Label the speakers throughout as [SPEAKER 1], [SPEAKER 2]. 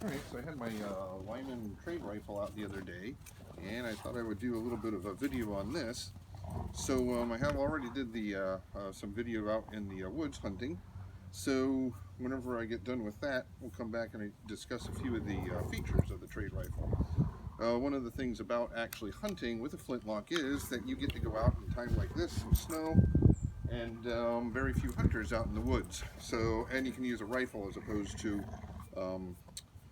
[SPEAKER 1] Alright, so I had my Lyman trade rifle out the other day, and I thought I would do a little bit of a video on this. So I have already did the some video out in the woods hunting. So whenever I get done with that, we'll come back and discuss a few of the features of the trade rifle. One of the things about actually hunting with a flintlock is that you get to go out in time like this, some snow, and very few hunters out in the woods. So, and you can use a rifle as opposed to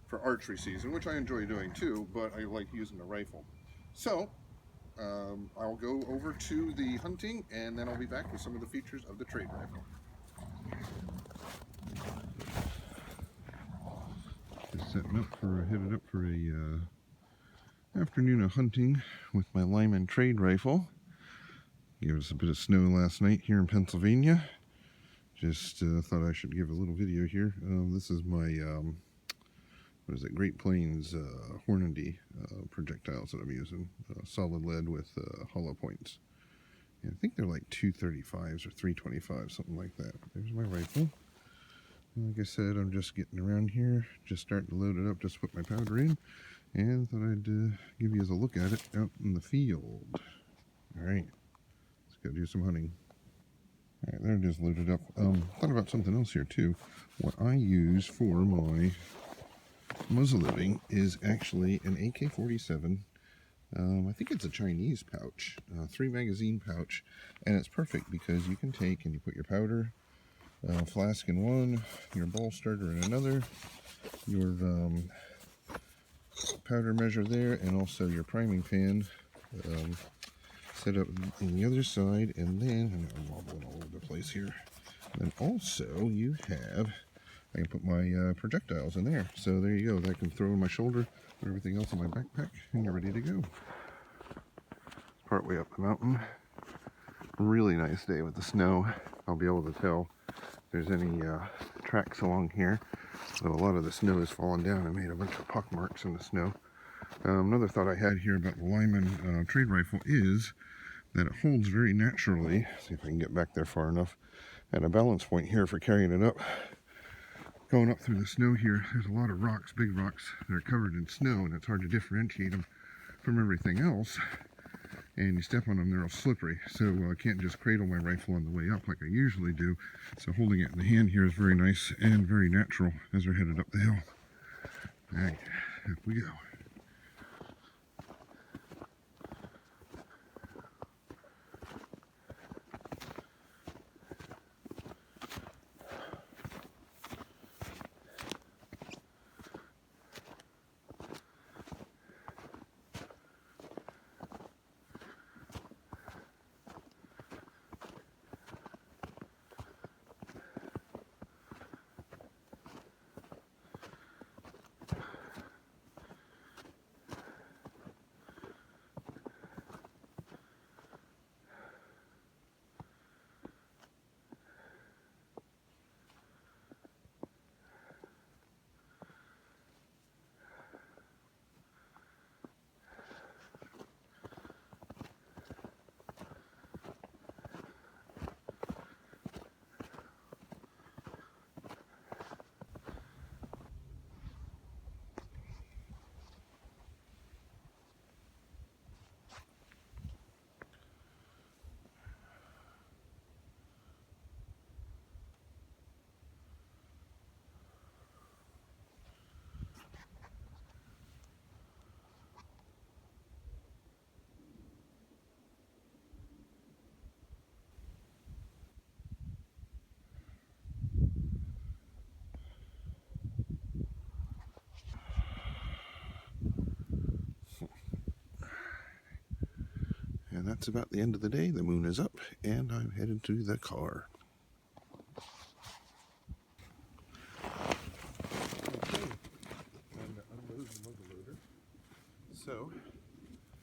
[SPEAKER 1] for archery season, which I enjoy doing too, but I like using a rifle. So I'll go over to the hunting, and then I'll be back with some of the features of the trade rifle. Just headed up for a afternoon of hunting with my Lyman trade rifle. Gave us a bit of snow last night here in Pennsylvania. Just thought I should give a little video here. This is my what is it? Great Plains Hornady projectiles that I'm using. Solid lead with hollow points. And I think they're like 235s or 325s, something like that. There's my rifle. And like I said, I'm just getting around here, just starting to load it up, just put my powder in, and thought I'd give you a look at it out in the field. Alright, let's go do some hunting. Alright, there it is loaded up. Thought about something else here too. What I use for my muzzle loading is actually an AK-47. I think it's a Chinese pouch, 3 magazine pouch, and it's perfect because you can take and you put your powder flask in one, your ball starter in another, your powder measure there, and also your priming pan set up in the other side, and then I'm wobbling all over the place here. And also you have, I can put my projectiles in there. So there you go. That I can throw in my shoulder, put everything else in my backpack, and you're ready to go. Partway up the mountain. Really nice day with the snow. I'll be able to tell if there's any tracks along here. So a lot of the snow has fallen down and made a bunch of pock marks in the snow. Another thought I had here about the Lyman trade rifle is that it holds very naturally. See if I can get back there far enough. At a balance point here for carrying it up. Going up through the snow here, there's a lot of rocks, big rocks, that are covered in snow, and it's hard to differentiate them from everything else. And you step on them, they're all slippery. So I can't just cradle my rifle on the way up like I usually do. So holding it in the hand here is very nice and very natural as we're headed up the hill. All right, up we go. And that's about the end of the day. The moon is up, and I'm headed to the car. Okay, time to unload the muzzle loader. So,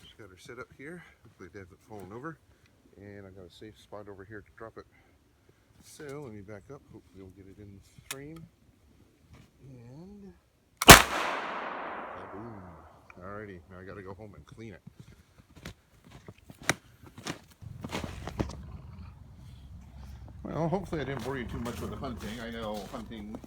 [SPEAKER 1] just got her set up here. Hopefully it hasn't fallen over. And I've got a safe spot over here to drop it. So, let me back up. Hopefully we'll get it in the frame. And boom. Alrighty, now I gotta go home and clean it. Well, hopefully I didn't bore you too much with the hunting. I know hunting,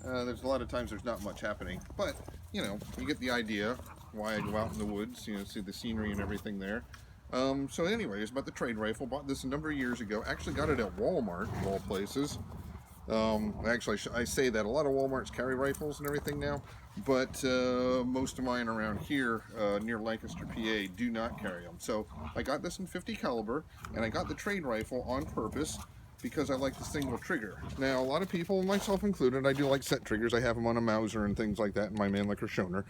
[SPEAKER 1] there's a lot of times there's not much happening. But, you know, you get the idea why I go out in the woods, you know, see the scenery and everything there. So anyways, about the trade rifle, bought this a number of years ago. Actually got it at Walmart, of all places. Actually, I say that a lot of Walmarts carry rifles and everything now, but most of mine around here near Lancaster, PA, do not carry them. So I got this in 50 caliber, and I got the trade rifle on purpose because I like the single trigger. Now, a lot of people, myself included, I do like set triggers. I have them on a Mauser and things like that in my Mannlicher Schoner.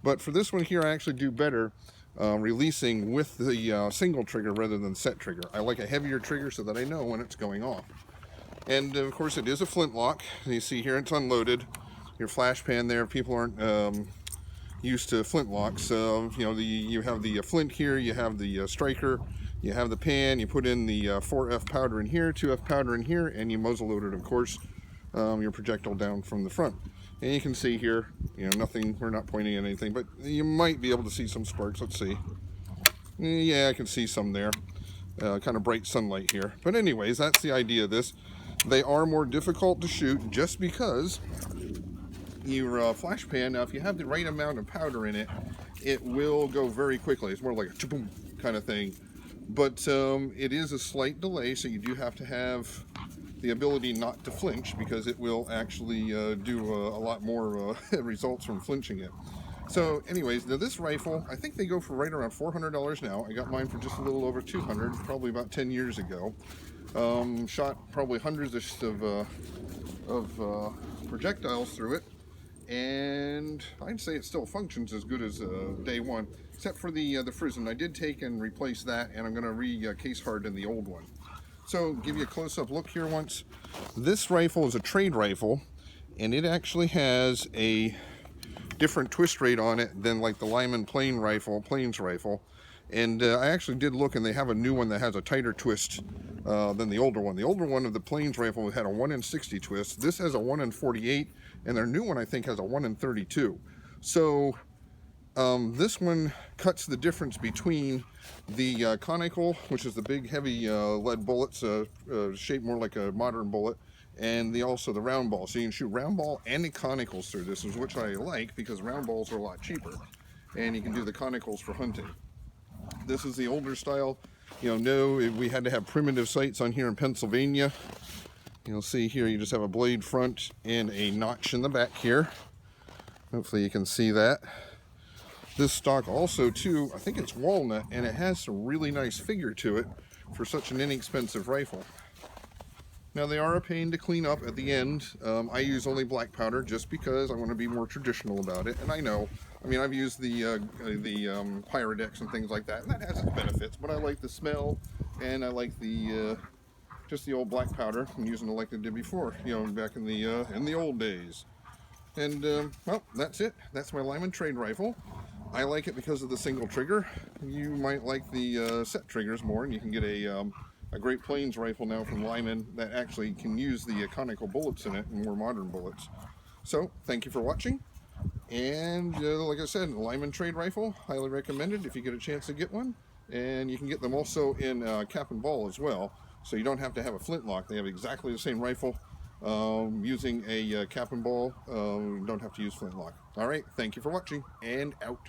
[SPEAKER 1] But for this one here, I actually do better releasing with the single trigger rather than set trigger. I like a heavier trigger so that I know when it's going off. And of course it is a Flintlock. You see here it's unloaded. Your flash pan there, people aren't used to Flintlocks. You know, you have the flint here, you have the striker, you have the pan, you put in the 4F powder in here, 2F powder in here, and you muzzle load it, of course, your projectile down from the front. And you can see here, you know, nothing, we're not pointing at anything, but you might be able to see some sparks. Let's see. Yeah, I can see some there. Kind of bright sunlight here. But anyways, that's the idea of this. They are more difficult to shoot just because your flash pan, now if you have the right amount of powder in it, it will go very quickly. It's more like a cha-boom kind of thing. But it is a slight delay, so you do have to have the ability not to flinch, because it will actually do a lot more results from flinching it. So anyways, now this rifle, I think they go for right around $400 now. I got mine for just a little over $200, probably about 10 years ago. Shot probably hundreds of projectiles through it, and I'd say it still functions as good as day one, except for the frizzen. I did take and replace that, and I'm going to re-case harden the old one. So give you a close-up look here once. This rifle is a trade rifle, and it actually has a different twist rate on it than like the Lyman plains rifle. And I actually did look, and they have a new one that has a tighter twist than the older one. The older one of the plains rifle had a 1 in 60 twist. This has a 1 in 48, and their new one I think has a 1 in 32. So this one cuts the difference between the conical, which is the big heavy lead bullets, shaped more like a modern bullet, and also the round ball. So you can shoot round ball and the conicals through this, which I like because round balls are a lot cheaper, and you can do the conicals for hunting. This is the older style. You know, we had to have primitive sights on here in Pennsylvania. You'll see here you just have a blade front and a notch in the back here. Hopefully you can see that. This stock also too, I think it's walnut, and it has some really nice figure to it for such an inexpensive rifle. Now they are a pain to clean up at the end. I use only black powder just because I want to be more traditional about it, and I know, I mean, I've used the Pyrodex and things like that, and that has its benefits, but I like the smell, and I like the just the old black powder. I'm using it like I did before, you know, back in the old days. And well, that's it. That's my Lyman trade rifle. I like it because of the single trigger. You might like the set triggers more, and you can get a great plains rifle now from Lyman that actually can use the conical bullets in it and more modern bullets. So thank you for watching, and like I said, Lyman trade rifle, highly recommended if you get a chance to get one. And you can get them also in cap and ball as well, so you don't have to have a Flintlock. They have exactly the same rifle using a cap and ball. You don't have to use Flintlock. All right, thank you for watching, and out.